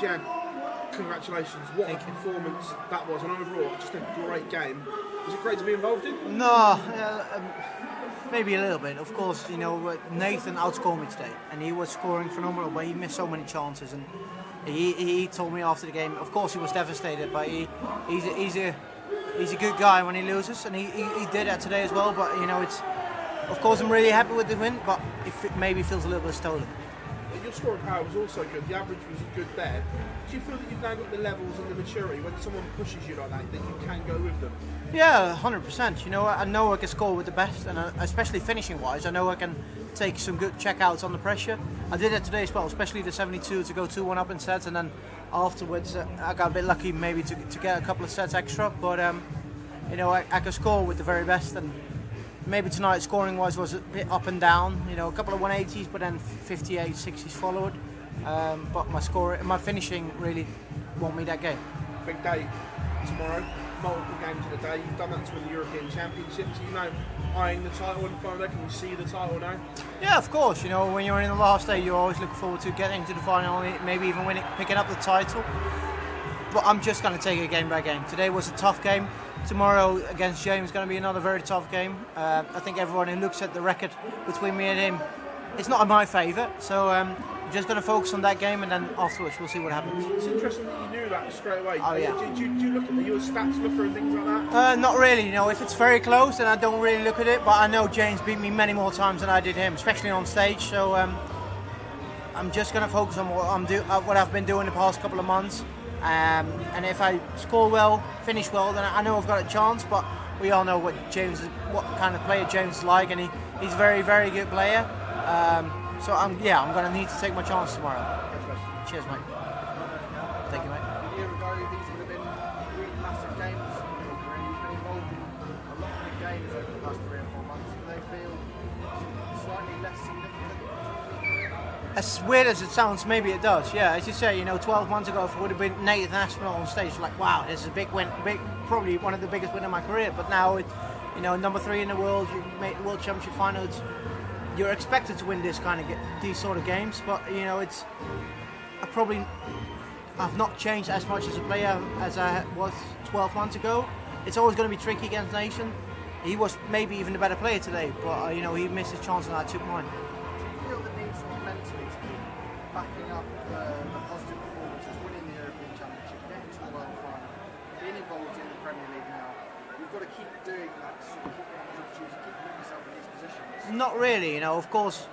Gian, congratulations. What a performance that was, and overall, just a great game. Was it great to be involved in? No, maybe a little bit. Of course, Nathan outscored me today, and he was scoring phenomenal, but he missed so many chances. And he told me after the game, of course, he was devastated, but he's a good guy when he loses, and he did that today as well. But it's, of course, I'm really happy with the win, but it maybe feels a little bit stolen. Your scoring power was also good. The average was good there. Do you feel that you've now got the levels and the maturity when someone pushes you like that you can go with them? Yeah, 100%. I know I can score with the best, and especially finishing-wise, I know I can take some good checkouts on the pressure. I did that today as well, especially the 72 to go 2-1 up in sets, and then afterwards I got a bit lucky maybe to get a couple of sets extra. But I can score with the very best, and maybe tonight scoring-wise was a bit up and down. A couple of 180s, but then 58, 60s followed. But my finishing really won me that game. Big day tomorrow. Multiple games in a day. You've done that to win the European Championships. Eyeing the title in front of Can you see the title now? Yeah, of course. When you're in the last day, you're always looking forward to getting to the final, maybe even picking up the title. But I'm just going to take it game by game. Today was a tough game. Tomorrow against James is going to be another very tough game. I think everyone who looks at the record between me and him, it's not in my favour. So I'm just going to focus on that game, and then afterwards we'll see what happens. It's interesting that you knew that straight away. Oh yeah. Do you look at your stats looker and things like that? Not really. If it's very close, then I don't really look at it. But I know James beat me many more times than I did him, especially on stage. So I'm just going to focus on what I've been doing the past couple of months. And if I score well, finish well, then I know I've got a chance. But we all know what kind of player James is like, and he's a very, very good player. So I'm going to need to take my chance tomorrow. Cheers, mate. Thank you, mate. A year ago, these would have been really massive games. You've been involved in a lot of big games over the last 3 or 4 months. Do they feel slightly less significant? As weird as it sounds, maybe it does. Yeah, as you say, 12 months ago, if it would have been Nathan Aspinall on stage, like, wow, this is a big win, probably one of the biggest wins of my career. But now, number 3 in the world, you made the World Championship finals. You're expected to win these sort of games, but I've not changed as much as a player as I was 12 months ago. It's always going to be tricky against Nathan. He was maybe even a better player today, but he missed his chance and I took mine. Do you feel the need sort of mentally to keep backing up the positive performances, winning the European Championship, getting to the World Final, being involved in the Premier League now? You've got to keep doing that to sort of keep getting opportunities, keep putting yourself in these positions. Not really, of course,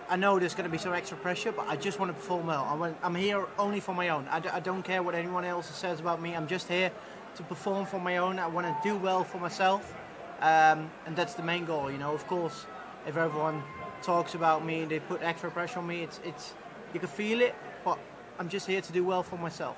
I know there's going to be some extra pressure, but I just want to perform well. I'm here only for my own. I don't care what anyone else says about me. I'm just here to perform for my own. I want to do well for myself, and that's the main goal. Of course, if everyone talks about me and they put extra pressure on me, it's you can feel it, but I'm just here to do well for myself.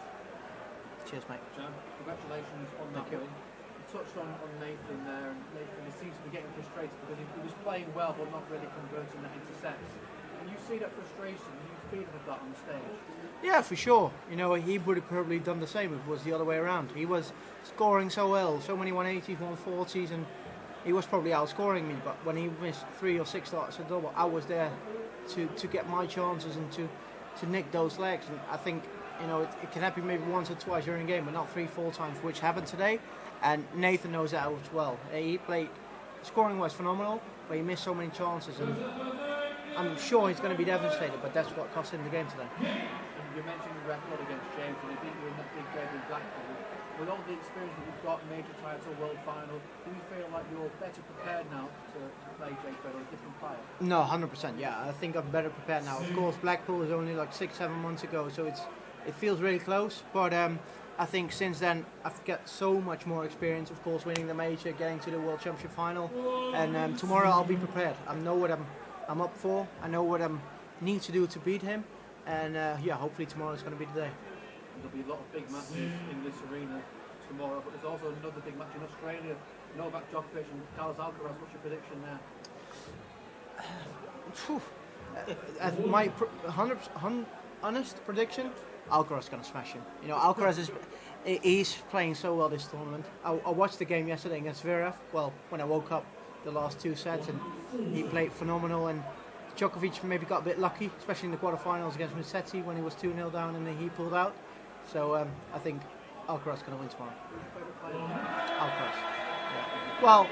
Cheers, mate. Gian, congratulations on that win. You touched on Nathan there, and Nathan seems to be getting frustrated because he was playing well but not really converting that into sets. Can you see that frustration? Can you feel that on the stage? Yeah, for sure. He would have probably done the same if it was the other way around. He was scoring so well, so many 180s, 140s, and he was probably outscoring me. But when he missed 3 or 6 starts a double, I was there to get my chances and to nick those legs. And I think it can happen maybe once or twice during a game, but not 3-4 times, which happened today. And Nathan knows that as well. He played, scoring was phenomenal, but he missed so many chances, and I'm sure he's going to be devastated, but that's what cost him the game today. And you mentioned the record against James, and he beat you in that big game in Blackpool. With all the experience that you've got, major title, world final, do you feel like you're better prepared now to play James Federer, a different player? No, 100%, yeah. I think I'm better prepared now. Of course, Blackpool was only like 6-7 months ago, so it feels really close, but I think since then I've got so much more experience, of course, winning the major, getting to the World Championship final, and tomorrow I'll be prepared. I know what I'm up for, I know what I need to do to beat him, and hopefully tomorrow is going to be the day. There'll be a lot of big matches in this arena tomorrow, but there's also another big match in Australia. Novak Djokovic and Carlos Alcaraz. What's your prediction there? My 100% honest prediction, Alcaraz is going to smash him. Alcaraz he's playing so well this tournament. I watched the game yesterday against Zverev. Well, when I woke up, the last 2 sets, and he played phenomenal. And Djokovic maybe got a bit lucky, especially in the quarterfinals against Musetti when he was 2-0 down and he pulled out. So I think Alcaraz is going to win tomorrow. Alcaraz. Yeah. Well,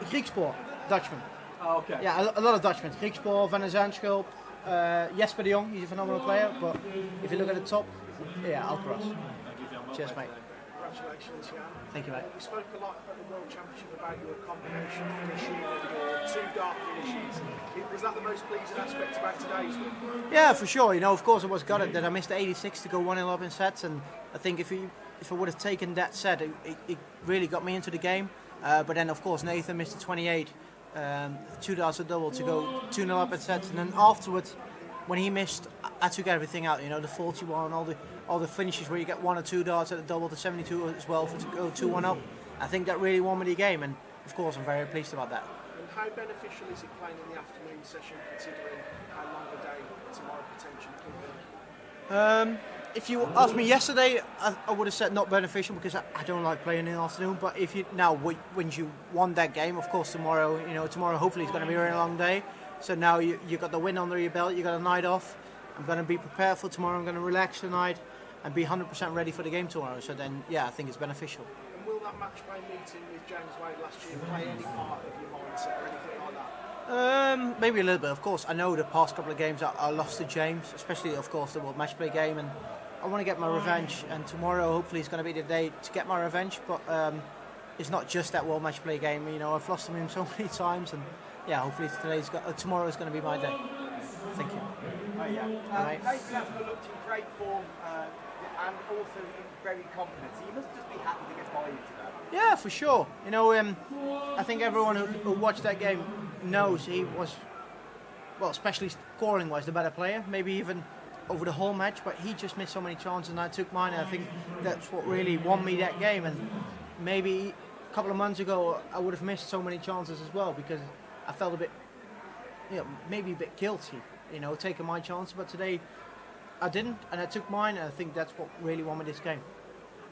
Greek sport, Dutchman. Oh, okay. Yeah, a lot of Dutchmen. Griek sport, Van der Zandschulp, Jesper de Jong, he's a phenomenal player. But if you look at the top, yeah, Alcaraz. Cheers, mate. Congratulations, Jan. Thank you, mate. We spoke a lot at the World Championship about your combination finishing and your 2 dart finishes. Was that the most pleasing aspect about today's win? Yeah, for sure. You know, of course, I was gutted that I missed the 86 to go 1-0 up in sets, and I think if I would have taken that set, it really got me into the game. But then, of course, Nathan missed the 28, 2 darts a double to go 2-0 up in sets, and then afterwards, when he missed, I took everything out. You know, the 41, all the finishes where you get 1 or 2 darts at the double to 72 as well to go 2-1 up. I think that really won me the game, and of course, I'm very pleased about that. And how beneficial is it playing in the afternoon session, considering how long a day tomorrow potentially could be? If you asked me yesterday, I would have said not beneficial because I don't like playing in the afternoon. But if you now when you won that game, of course tomorrow hopefully it's going to be a very long day. So now you got the win under your belt, you got a night off. I'm going to be prepared for tomorrow. I'm going to relax tonight and be 100% ready for the game tomorrow. So then, yeah, I think it's beneficial. And will that match play meeting with James Wade last year play any part of your mindset or anything like that? Maybe a little bit. Of course, I know the past couple of games I lost to James, especially of course the World Match Play game, and I want to get my revenge. And tomorrow, hopefully, is going to be the day to get my revenge. But it's not just that World Match Play game. You know, I've lost to him so many times, and yeah, hopefully tomorrow is going to be my day. Thank you. Oh, yeah. Right. Nathan Aspinall looked in great form and also very confident. So you must just be happy to get by you today. Yeah, for sure. You know, I think everyone who watched that game knows he was, well, especially scoring-wise, the better player. Maybe even over the whole match, but he just missed so many chances and I took mine. And I think that's what really won me that game. And maybe a couple of months ago, I would have missed so many chances as well because I felt a bit, maybe a bit guilty, taking my chance. But today, I didn't, and I took mine. And I think that's what really won me this game.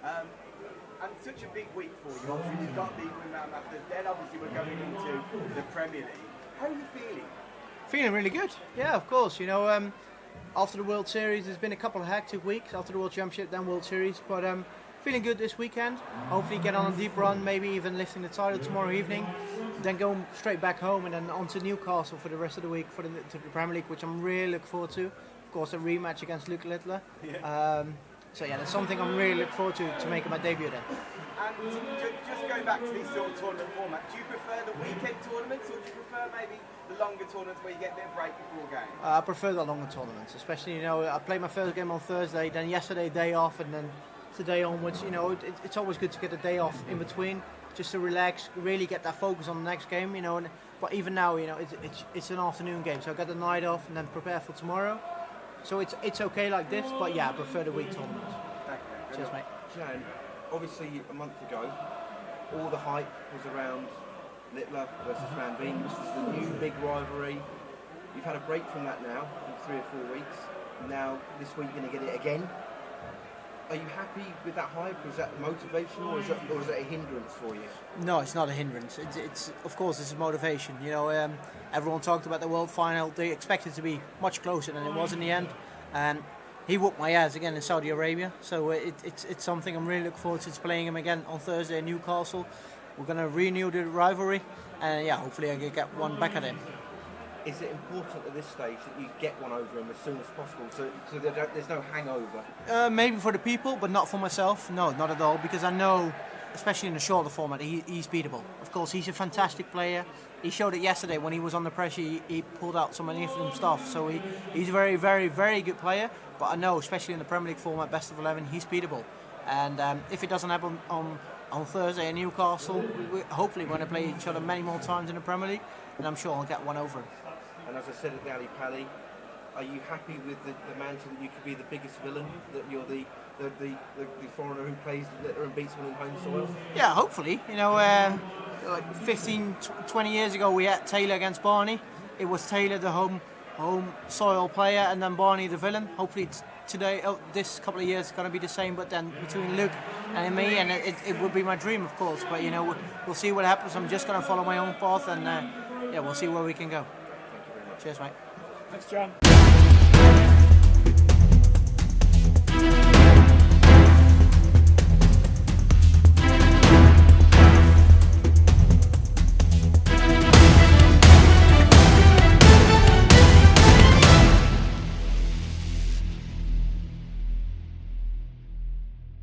And such a big week for you. Obviously, you've got the Winmau Masters. Then, obviously, we're going into the Premier League. How are you feeling? Feeling really good. Yeah, of course. After the World Series, there's been a couple of hectic weeks. After the World Championship, then World Series. But feeling good this weekend. Hopefully, get on a deep run. Maybe even lifting the title tomorrow evening. Then going straight back home and then on to Newcastle for the rest of the week to the Premier League, which I'm really looking forward to. Of course, a rematch against Luke Littler. Yeah. So yeah, that's something I'm really looking forward to making my debut then. And just going back to these sort of tournament formats, do you prefer the weekend tournaments or do you prefer maybe the longer tournaments where you get a bit of break before game? I prefer the longer tournaments, especially, I played my first game on Thursday, then yesterday day off, and then today onwards, it's always good to get a day off in between, just to relax, really get that focus on the next game, but even now, it's an afternoon game, so I got the night off and then prepare for tomorrow. So it's okay like this, but yeah, I prefer the week tournaments. Thank you. Cheers, mate. Jan, obviously a month ago, all the hype was around Littler versus Van Veen. This was the new big rivalry. You've had a break from that now, for 3 or 4 weeks. Now, this week you're going to get it again. Are you happy with that hype? Is that motivational, or is it a hindrance for you? No, it's not a hindrance. It's of course, it's a motivation. Everyone talked about the World Final. They expected it to be much closer than it was in the end. And he whooped my ass again in Saudi Arabia. So it's something I'm really looking forward to playing him again on Thursday in Newcastle. We're going to renew the rivalry. And yeah, hopefully I can get one back at him. Is it important at this stage that you get one over him as soon as possible so there's no hangover? Maybe for the people, but not for myself. No, not at all, because I know, especially in the shorter format, he's beatable. Of course, he's a fantastic player. He showed it yesterday when he was under pressure. He pulled out some magnificent stuff. So he's a very, very, very good player. But I know, especially in the Premier League format, best of 11, he's beatable. And if it doesn't happen on Thursday in Newcastle, hopefully we're going to play each other many more times in the Premier League, and I'm sure I'll get one over him. And as I said at the Ali Pally, are you happy with the mantle that you could be the biggest villain, that you're the foreigner who plays Littler and beats one in home soil? Yeah, hopefully. Like 15, 20 years ago we had Taylor against Barney. It was Taylor the home soil player and then Barney the villain. Hopefully today, this couple of years, it's going to be the same, but then between Luke and me, and it would be my dream, of course. But we'll see what happens. I'm just going to follow my own path, and we'll see where we can go. Cheers, mate. Thanks, John.